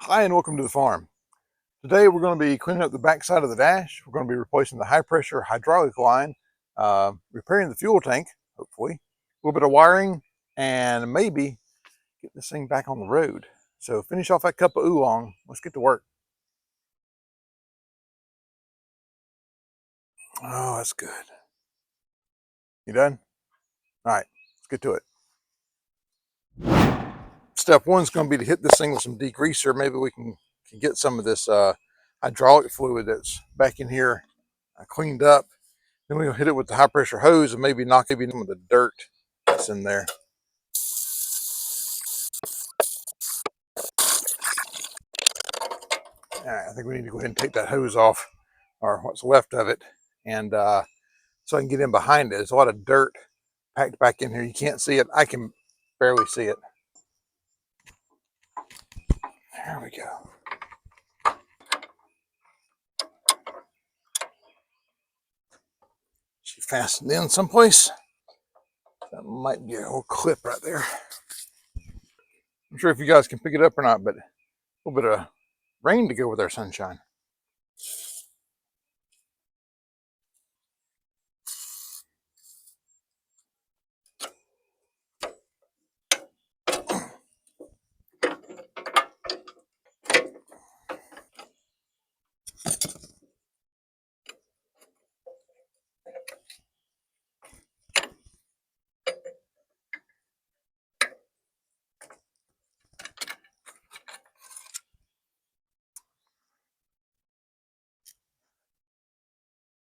Hi and welcome to the farm. Today we're going to be cleaning up the back side of the dash. We're going to be replacing the high pressure hydraulic line, repairing the fuel tank, hopefully, a little bit of wiring, and maybe get this thing back on the road. So finish off that cup of oolong. Let's get to work. Oh, that's good. You done? All right, let's get to it. Step one is going to be to hit this thing with some degreaser. Maybe we can get some of this hydraulic fluid that's back in here cleaned up. Then we'll hit it with the high pressure hose and maybe knock some of the dirt that's in there. All right, I think we need to go ahead and take that hose off, or what's left of it, and so I can get in behind it. There's a lot of dirt packed back in here. You can't see it. I can barely see it. There we go. She fastened in someplace. That might be a little clip right there. I'm sure if you guys can pick it up or not, but a little bit of rain to go with our sunshine.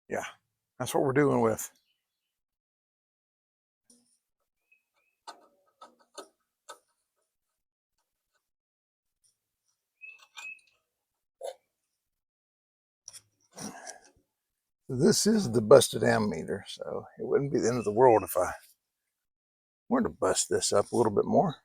Yeah, that's what we're doing with. This is the busted ammeter, so it wouldn't be the end of the world if I were to bust this up a little bit more.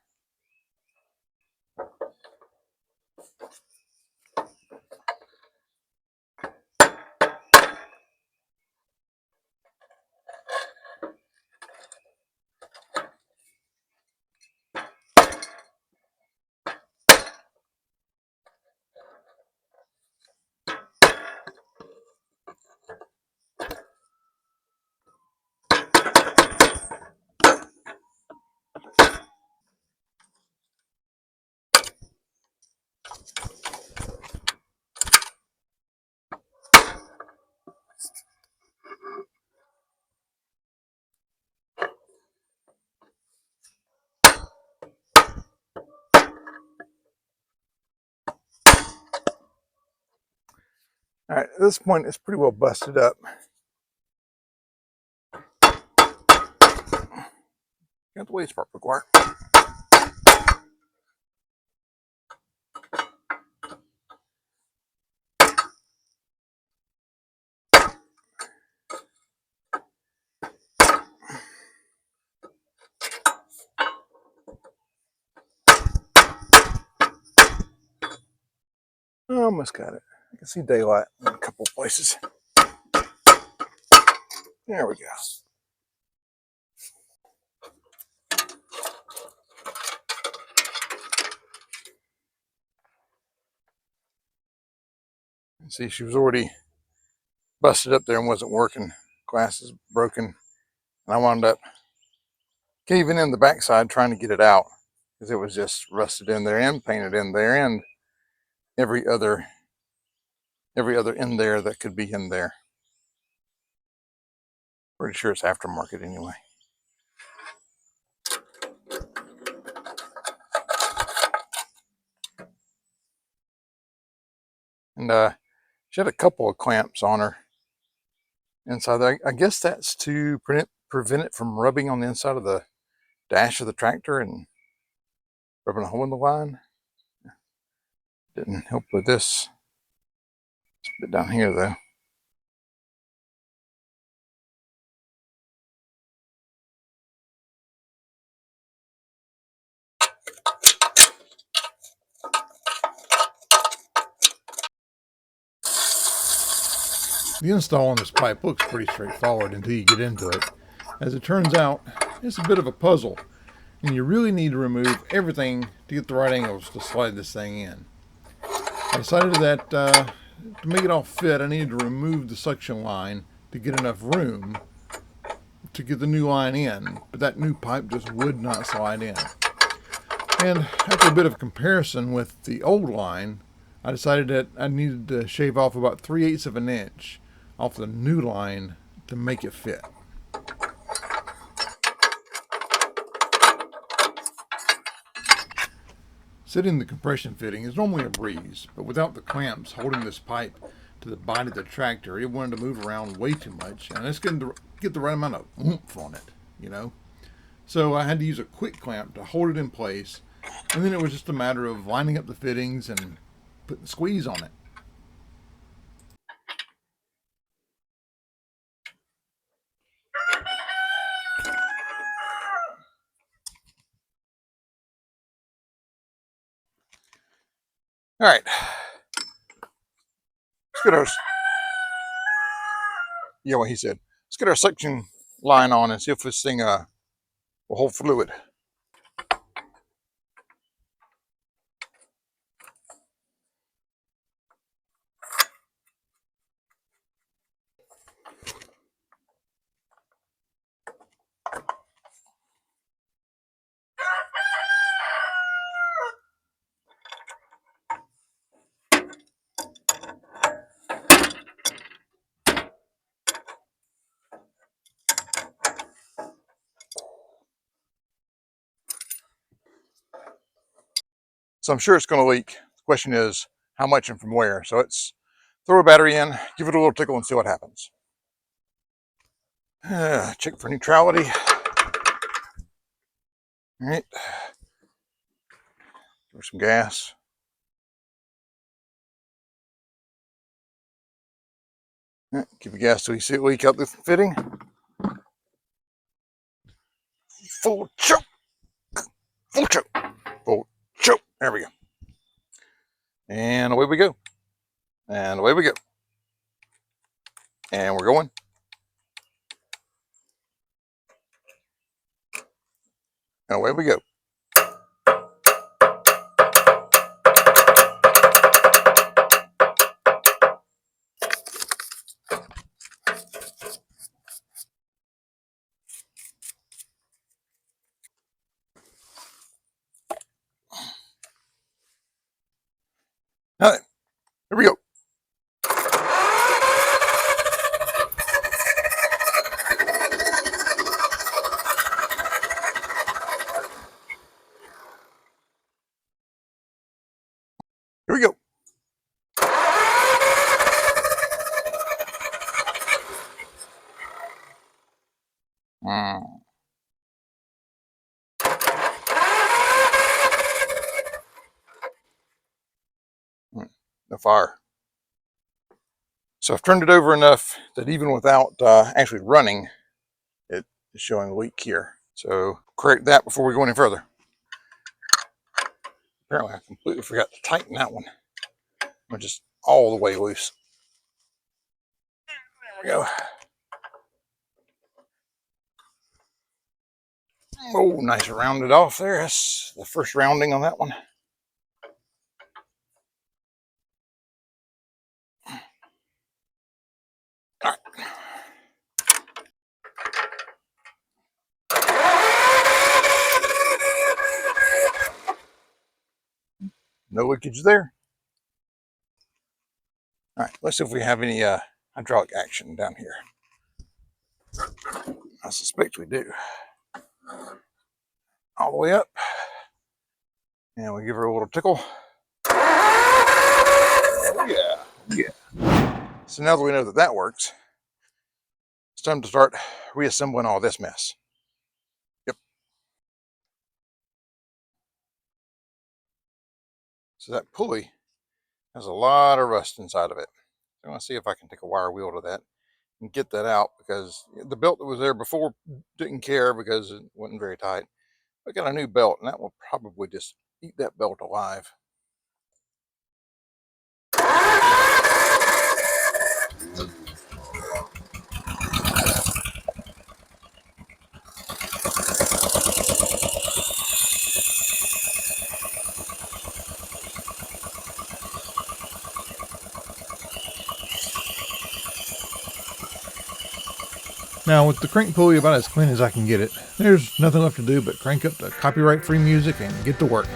All right, at this point, it's pretty well busted up. Got the waste part required. Almost got it. I can see daylight in a couple of places. There we go. See, she was already busted up there and wasn't working. Glass is broken. And I wound up caving in the backside trying to get it out because it was just rusted in there and painted in there and every other in there that could be in there. Pretty sure it's aftermarket anyway. And she had a couple of clamps on her inside there. I guess that's to prevent it from rubbing on the inside of the dash of the tractor and rubbing a hole in the line. Didn't help with this bit down here though. The install on this pipe looks pretty straightforward until you get into it. As it turns out, it's a bit of a puzzle, and you really need to remove everything to get the right angles to slide this thing in. I decided that to make it all fit, I needed to remove the suction line to get enough room to get the new line in, but that new pipe just would not slide in. And after a bit of comparison with the old line, I decided that I needed to shave off about 3/8 of an inch off the new line to make it fit. Setting the compression fitting is normally a breeze, but without the clamps holding this pipe to the body of the tractor, it wanted to move around way too much, and it's going to get the right amount of oomph on it, you know. So I had to use a quick clamp to hold it in place, and then it was just a matter of lining up the fittings and putting the squeeze on it. All right, let's get our, yeah, what he said. Let's get our suction line on and see if this thing will hold fluid. So I'm sure it's going to leak. The question is how much and from where. So let's throw a battery in, give it a little tickle and see what happens. Check for neutrality. All right. Give some gas. All right. Give it gas till you see it leak out the fitting. Full choke. Full choke. Full choke. There we go. And away we go. And away we go. And we're going. And away we go. All right. Here we go. Here we go. No fire. So I've turned it over enough that even without actually running, it is showing a leak here. So correct that before we go any further. Apparently I completely forgot to tighten that one. I'm just all the way loose. There we go. Oh, nice rounded off there. That's the first rounding on that one. All right. No leakage there. All right, let's see if we have any hydraulic action down here. I suspect we do. All the way up. And we give her a little tickle. Oh, yeah, yeah. So now that we know that that works, it's time to start reassembling all this mess. Yep. So that pulley has a lot of rust inside of it. So I'm going to see if I can take a wire wheel to that and get that out, because the belt that was there before didn't care because it wasn't very tight. I got a new belt, and that will probably just eat that belt alive. Now, with the crank pulley about as clean as I can get it, there's nothing left to do but crank up the copyright-free music and get to work.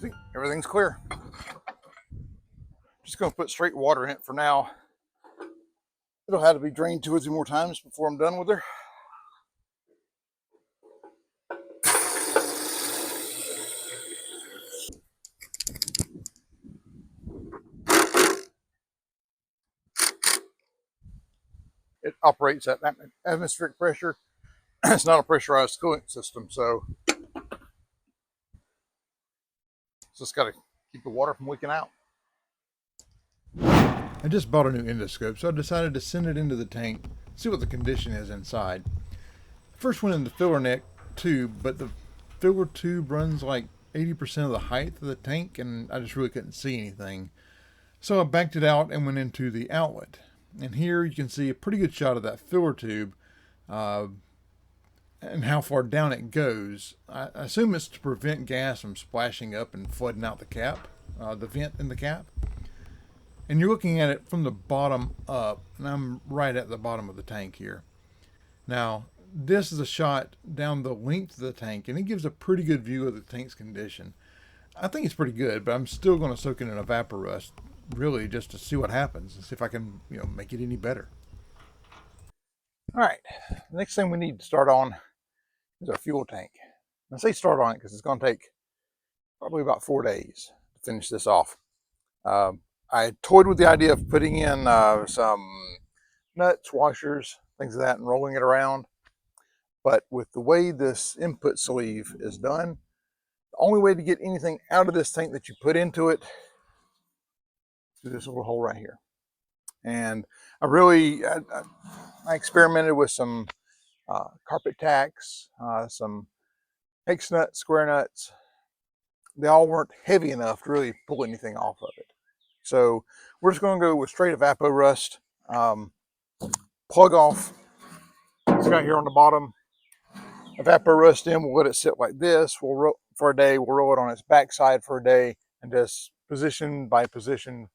See, everything's clear. Just going to put straight water in it for now. It'll have to be drained 2 or 3 more times before I'm done with her. It operates at atmospheric pressure. It's not a pressurized coolant system, so just got to keep the water from leaking out. I just bought a new endoscope, so I decided to send it into the tank, see what the condition is inside. First went in the filler neck tube, but the filler tube runs like 80% of the height of the tank, and I just really couldn't see anything. So I backed it out and went into the outlet. And here you can see a pretty good shot of that filler tube and how far down it goes. I assume it's to prevent gas from splashing up and flooding out the cap, the vent in the cap. And you're looking at it from the bottom up, and I'm right at the bottom of the tank here. Now, this is a shot down the length of the tank, and it gives a pretty good view of the tank's condition. I think it's pretty good, but I'm still going to soak in an evapo rust, really, just to see what happens and see if I can, make it any better. All right, the next thing we need to start on is our fuel tank. I say start on it because it's going to take probably about 4 days to finish this off. I toyed with the idea of putting in some nuts, washers, things like that, and rolling it around. But with the way this input sleeve is done, the only way to get anything out of this tank that you put into it is through this little hole right here. And I experimented with some carpet tacks, some hex nuts, square nuts. They all weren't heavy enough to really pull anything off of it. So we're just going to go with straight evapo rust. Plug off this guy here on the bottom. Evapo rust in. We'll let it sit like this. We'll roll for a day. We'll roll it on its backside for a day, and just position by position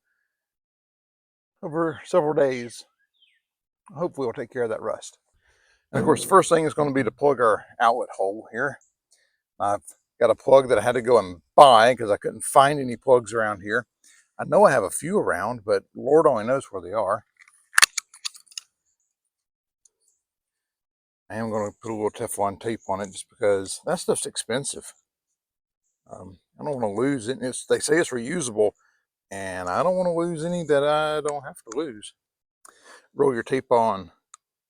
over several days. Hopefully, we'll take care of that rust. And of course, the first thing is going to be to plug our outlet hole here. I've got a plug that I had to go and buy because I couldn't find any plugs around here. I know I have a few around, but Lord only knows where they are. I am going to put a little Teflon tape on it just because that stuff's expensive. I don't want to lose it. They say it's reusable, and I don't want to lose any that I don't have to lose. roll your tape on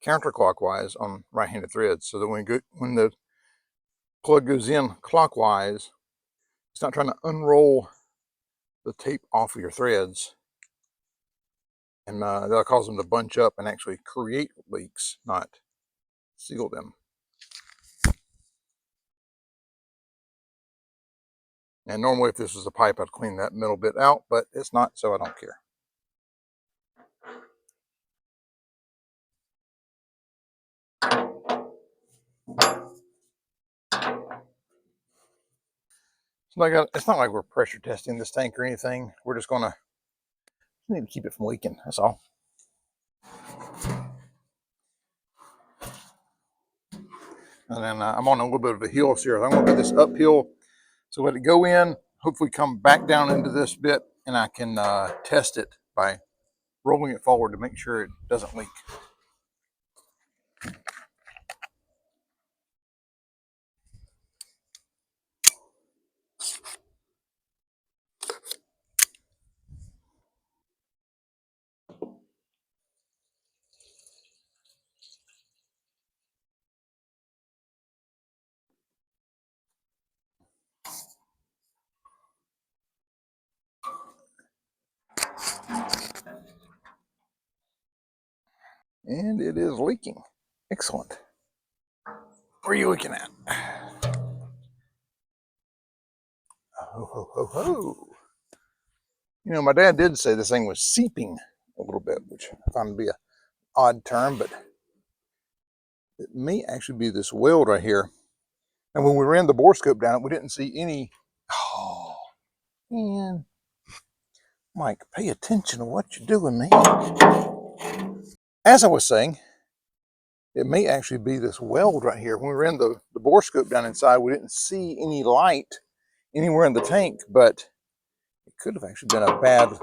counterclockwise on right-handed threads, so that when the plug goes in clockwise, it's not trying to unroll the tape off of your threads, and that'll cause them to bunch up and actually create leaks, not seal them. And normally if this was a pipe, I'd clean that middle bit out, but it's not, so I don't care. It's not like we're pressure testing this tank or anything. We're just gonna need to keep it from leaking, that's all. And then I'm on a little bit of a hill here. I'm gonna do this uphill, so let it go in, hopefully come back down into this bit, and I can test it by rolling it forward to make sure it doesn't leak. And it is leaking. Excellent. What are you looking at? Ho, ho, ho, ho. You know, my dad did say this thing was seeping a little bit, which I found to be an odd term, but it may actually be this weld right here. And when we ran the bore scope down it, we didn't see any. Oh, man. Mike, pay attention to what you're doing, man. As I was saying, it may actually be this weld right here. When we ran the bore scope down inside, we didn't see any light anywhere in the tank, but it could have actually been a bad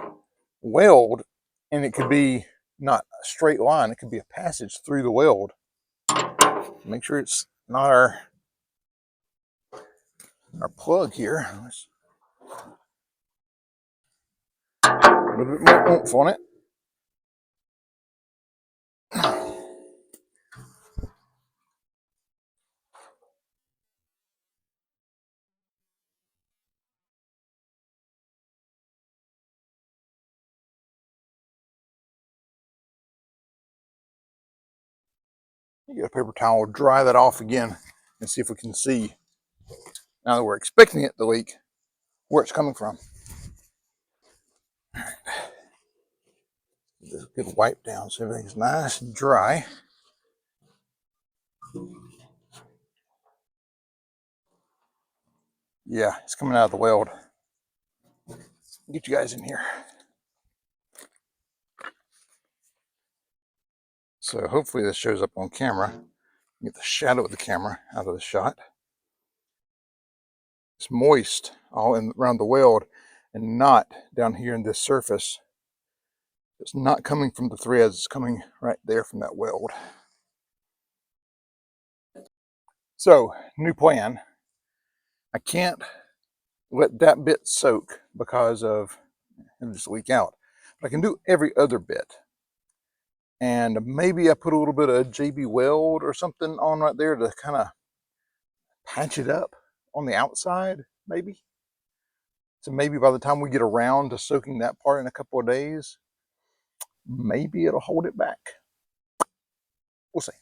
weld, and it could be not a straight line. It could be a passage through the weld. Make sure it's not our plug here. A little bit more oomph on it. Get a paper towel, dry that off again, and see if we can see, now that we're expecting it to leak, where it's coming from. All right. Just a good wipe down so everything's nice and dry. Yeah, it's coming out of the weld. Get you guys in here. So hopefully this shows up on camera. Get the shadow of the camera out of the shot. It's moist all around the weld and not down here in this surface. It's not coming from the threads, it's coming right there from that weld. So, new plan. I can't let that bit soak because of it'll just leak out. But I can do every other bit. And maybe I put a little bit of JB Weld or something on right there to kind of patch it up on the outside, maybe. So maybe by the time we get around to soaking that part in a couple of days, maybe it'll hold it back. We'll see.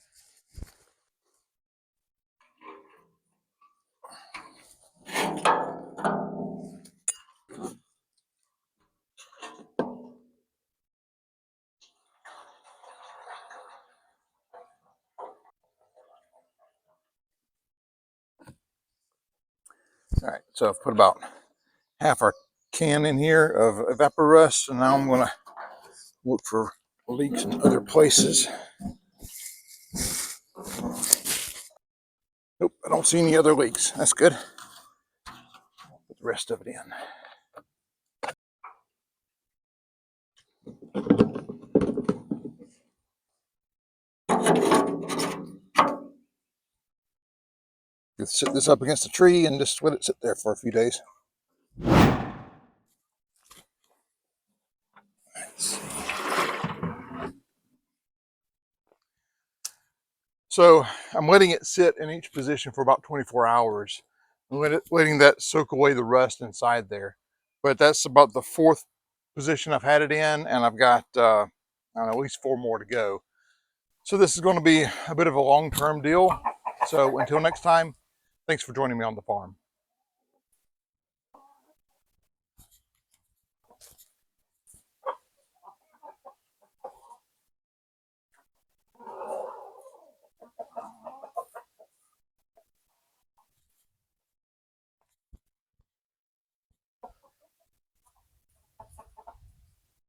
All right, so I've put about half our can in here of evaporust, and now I'm going to look for leaks in other places. Nope, I don't see any other leaks. That's good. Put the rest of it in. Set this up against the tree and just let it sit there for a few days. Let's see. So I'm letting it sit in each position for about 24 hours. I'm letting that soak away the rust inside there. But that's about the 4th position I've had it in, and I've got I don't know, at least 4 more to go. So this is going to be a bit of a long-term deal. So until next time, thanks for joining me on the farm.